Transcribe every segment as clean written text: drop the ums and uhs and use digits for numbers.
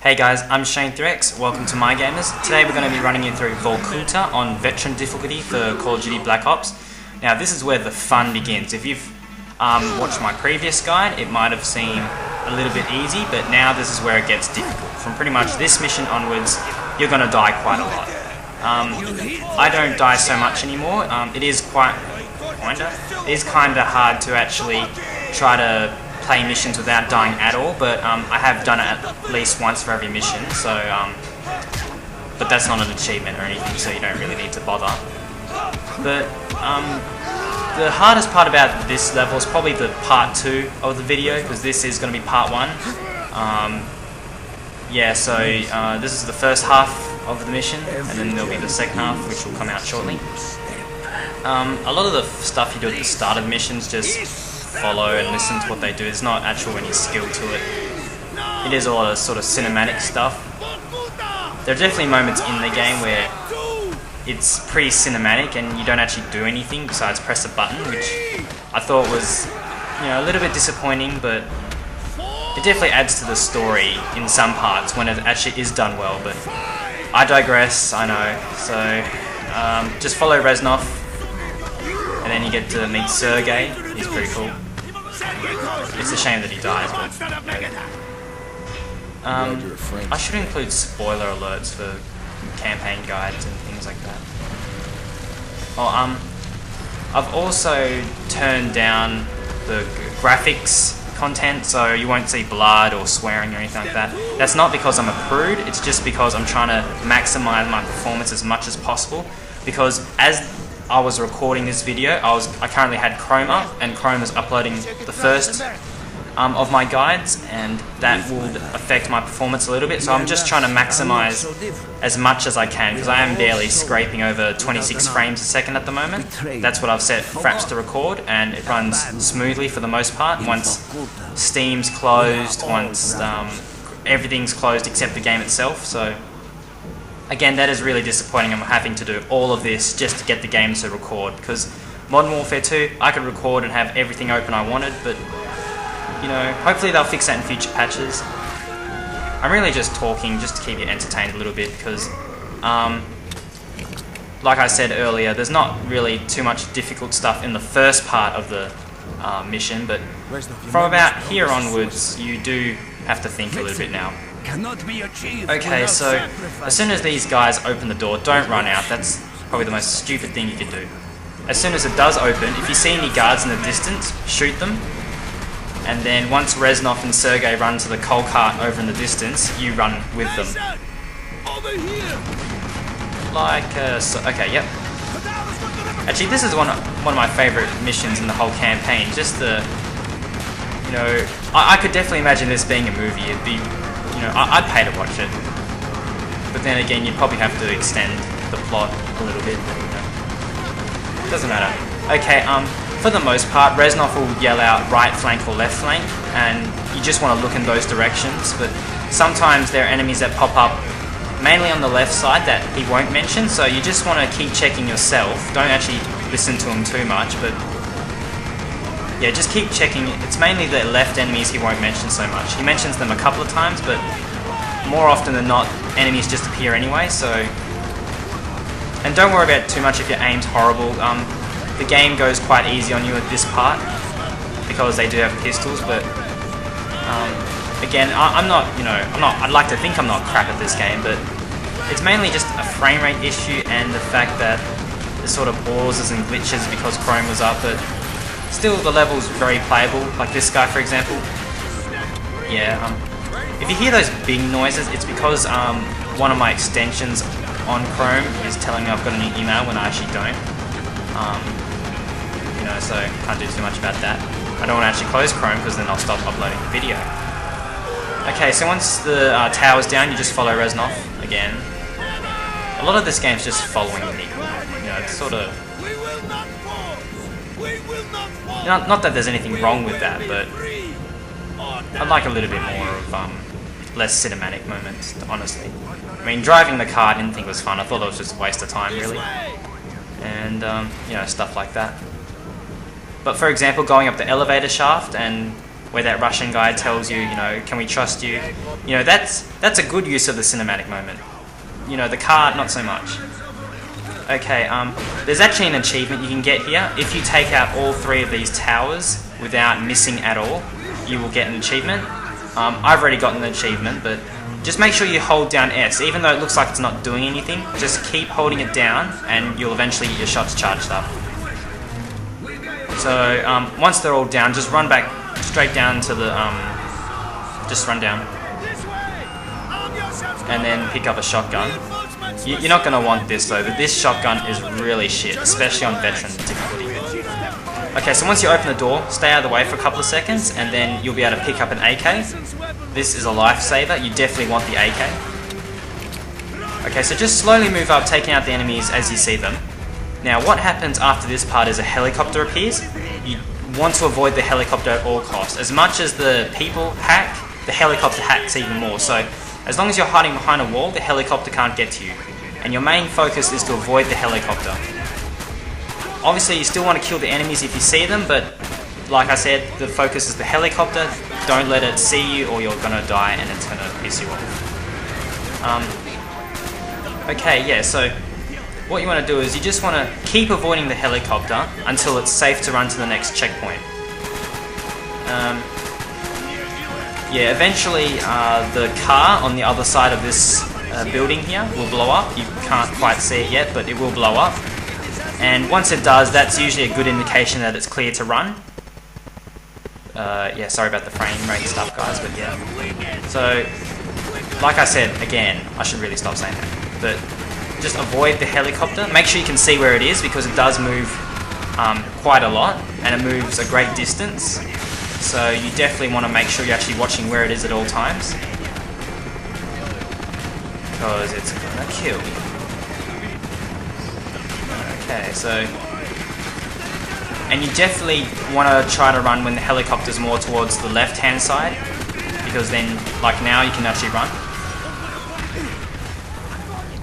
Hey guys, I'm Shane3X, welcome to My Gamers. Today we're going to be running you through Vorkuta on Veteran difficulty for Call of Duty Black Ops. Now this is where the fun begins. If you've watched my previous guide, it might have seemed a little bit easy, but now this is where it gets difficult. From pretty much this mission onwards, you're going to die quite a lot. I don't die so much anymore. It is kinda hard to actually try to play missions without dying at all, but I have done it at least once for every mission, so but that's not an achievement or anything, so you don't really need to bother. But the hardest part about this level is probably the part 2 of the video, because this is going to be part 1. Yeah, so this is the first half of the mission, and then there'll be the second half, which will come out shortly. A lot of the stuff you do at the start of missions, just follow and listen to what they do. There's not actual any skill to it. It is a lot of sort of cinematic stuff. There are definitely moments in the game where it's pretty cinematic and you don't actually do anything besides press a button, which I thought was, you know, a little bit disappointing, but it definitely adds to the story in some parts when it actually is done well. But I digress, I know. So just follow Reznov, and then you get to meet Sergey. He's pretty cool. It's a shame that he dies, but I should include spoiler alerts for campaign guides and things like that. Oh, I've also turned down the graphics content, so you won't see blood or swearing or anything like that. That's not because I'm a prude, it's just because I'm trying to maximize my performance as much as possible, because as I was recording this video, I currently had Chrome up, and Chrome is uploading the first of my guides, and that will affect my performance a little bit, so I'm just trying to maximize as much as I can, because I am barely scraping over 26 frames a second at the moment. That's what I've set fraps to record, and it runs smoothly for the most part once Steam's closed, once everything's closed except the game itself. So again, that is really disappointing. I'm having to do all of this just to get the game to record, because Modern Warfare 2, I could record and have everything open I wanted, but you know, hopefully they'll fix that in future patches. I'm really just talking just to keep you entertained a little bit, because like I said earlier, there's not really too much difficult stuff in the first part of the mission, but from about here onwards you do have to think a little bit now. Okay, so as soon as these guys open the door, don't run out. That's probably the most stupid thing you could do. As soon as it does open, if you see any guards in the distance, shoot them. And then once Reznov and Sergey run to the coal cart over in the distance, you run with them. Like, okay, yep. Actually, this is one of my favourite missions in the whole campaign. Just the, you know, I could definitely imagine this being a movie. It'd be, you know, I'd pay to watch it. But then again, you'd probably have to extend the plot a little bit. But, you know, it doesn't matter. Okay, for the most part, Reznov will yell out right flank or left flank, and you just want to look in those directions. But sometimes there are enemies that pop up mainly on the left side that he won't mention, so you just want to keep checking yourself. Don't actually listen to him too much, but yeah, just keep checking. It's mainly the left enemies he won't mention so much. He mentions them a couple of times, but more often than not, enemies just appear anyway, so... And don't worry about it too much if your aim's horrible. The game goes quite easy on you at this part, because they do have pistols, but... again, I'm not, you know, I'd like to think I'm not crap at this game, but it's mainly just a frame rate issue and the fact that there's sort of pauses and glitches because Chrome was up, but still the level's very playable, like this guy for example. Yeah, if you hear those bing noises, it's because one of my extensions on Chrome is telling me I've got a new email when I actually don't. You know, so can't do too much about that. I don't want to actually close Chrome because then I'll stop uploading the video. Okay, so once the tower's down, you just follow Reznov again. A lot of this game's just following me. You know, it's sort of... Not that there's anything wrong with that, but I'd like a little bit more of less cinematic moments, honestly. I mean, driving the car I didn't think was fun. I thought it was just a waste of time, really. And, you know, stuff like that. But for example, going up the elevator shaft and where that Russian guy tells you, you know, can we trust you? You know, that's a good use of the cinematic moment. You know, the car, not so much. Okay, there's actually an achievement you can get here. If you take out all 3 of these towers without missing at all, you will get an achievement. I've already gotten the achievement, but just make sure you hold down S. Even though it looks like it's not doing anything, just keep holding it down and you'll eventually get your shots charged up. So once they're all down, just run back straight down to the, just run down. And then pick up a shotgun. You're not going to want this though, but this shotgun is really shit, especially on veteran difficulty. Okay, so once you open the door, stay out of the way for a couple of seconds, and then you'll be able to pick up an AK. This is a lifesaver, you definitely want the AK. Okay, so just slowly move up, taking out the enemies as you see them. Now what happens after this part is a helicopter appears. You want to avoid the helicopter at all costs. As much as the people hack, the helicopter hacks even more. So as long as you're hiding behind a wall, the helicopter can't get to you. And your main focus is to avoid the helicopter. Obviously you still want to kill the enemies if you see them, but like I said, the focus is the helicopter. Don't let it see you or you're gonna die and it's gonna piss you off. Okay, yeah, so what you want to do is you just want to keep avoiding the helicopter until it's safe to run to the next checkpoint. Yeah, eventually the car on the other side of this building here will blow up. You can't quite see it yet, but it will blow up. And once it does, that's usually a good indication that it's clear to run. Yeah, sorry about the frame rate stuff, guys, but yeah. So, like I said, again, I should really stop saying that, but just avoid the helicopter. Make sure you can see where it is, because it does move quite a lot, and it moves a great distance. So you definitely want to make sure you're actually watching where it is at all times, because it's gonna kill you. Okay, so, and you definitely want to try to run when the helicopter's more towards the left-hand side, because then, like now, you can actually run.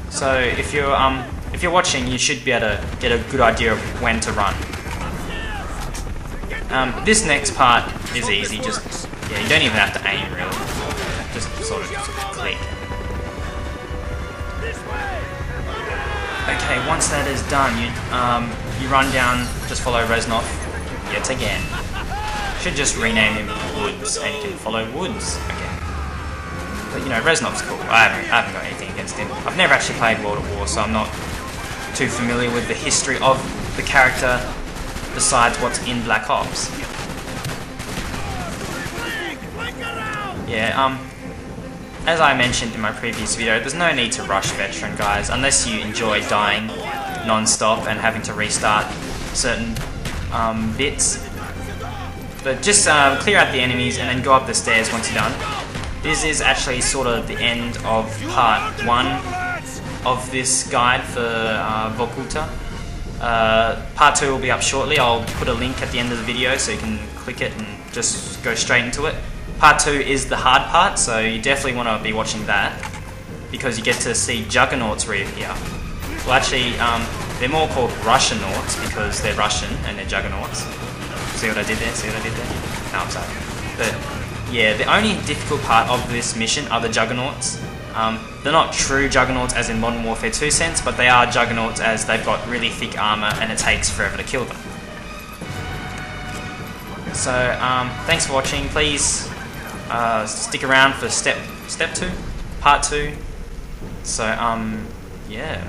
So if you're watching, you should be able to get a good idea of when to run. This next part is easy. Just you don't even have to aim really. Just sort of click. Okay, once that is done, you run down, just follow Reznov yet again. Should just rename him Woods, and you can follow Woods again. But you know, Reznov's cool. I haven't got anything against him. I've never actually played World at War, so I'm not too familiar with the history of the character besides what's in Black Ops. Yeah, as I mentioned in my previous video, there's no need to rush veteran, guys, unless you enjoy dying non-stop and having to restart certain bits. But just clear out the enemies and then go up the stairs once you're done. This is actually sort of the end of part 1 of this guide for Vorkuta. Part 2 will be up shortly. I'll put a link at the end of the video so you can click it and just go straight into it. Part 2 is the hard part, so you definitely want to be watching that, because you get to see juggernauts reappear. Well, actually, they're more called Russianauts because they're Russian and they're juggernauts. See what I did there? See what I did there? No, I'm sorry. But yeah, the only difficult part of this mission are the juggernauts. They're not true juggernauts as in Modern Warfare 2 sense, but they are juggernauts as they've got really thick armor and it takes forever to kill them. So, thanks for watching. Please stick around for step 2, part 2. So, yeah.